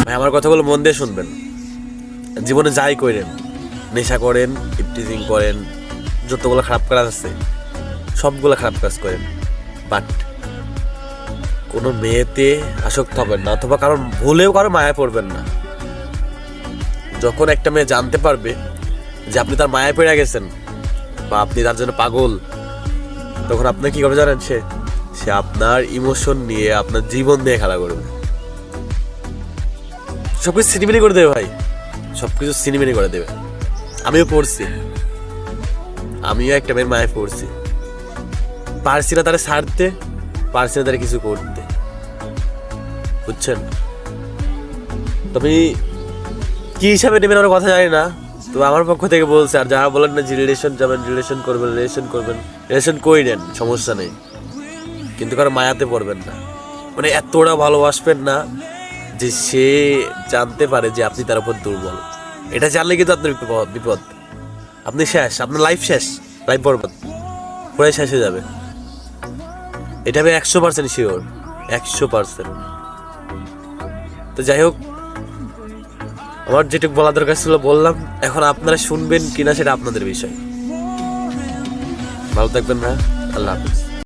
ভাই আমার কথাগুলো মন দিয়ে শুনবেন। জীবনে যাই করেন, নেশা করেন, ইপটিজিং করেন, যতগুলো খারাপ কাজ আছে সবগুলো খারাপ কাজ করেন, বাট কোনো মেয়েতে আসক্ত হবেন না, অথবা কারণ ভুলেও কারো মায়ায় পড়বেন না। যখন একটা মেয়ে জানতে পারবে যে আপনি তার মায়ায় পড়ে গেছেন বা আপনি তার জন্য পাগল, তখন আপনি কি করবে জানেন? সে আপনার ইমোশন নিয়ে, আপনার জীবন নিয়ে খেলা করবে, সবকিছু সিনেমিনি করে দেবে ভাই, সবকিছু সিনেমিনি করে দেবে। আমিও পড়ছি, আমিও একটা মেয়ের মায়ায় পড়ছি, পারছি না তারা ছাড়তে, পারছি না তারা কিছু করতে, বুঝছেন? তবে কি হিসাবে নেবেন আমার কথা জানি না, তো আমার পক্ষ থেকে বলছে। আর যারা বলেন না যে রিলেশন যাবেন, রিলেশন করবেন, রিলেশন করে নেন, সমস্যা নেই, কিন্তু কারো মায়াতে পড়বেন না। মানে এতটা ভালোবাসবেন না যে সে জানতে পারে যে আপনি তার উপর দুর্বল। এটা জানলে কিন্তু আপনার বিপদ, আপনি শেষ, আপনার লাইফ শেষ, লাইফ বরবাদ, পুরাই শেষ হয়ে যাবে। এটা আমি 100% শিওর, 100%। তো যাই হোক, আমার যেটুকু বলা দরকার ছিল বললাম। এখন আপনারা শুনবেন কিনা সেটা আপনাদের বিষয়। ভালো থাকবেন না, আল্লাহ হাফিজ।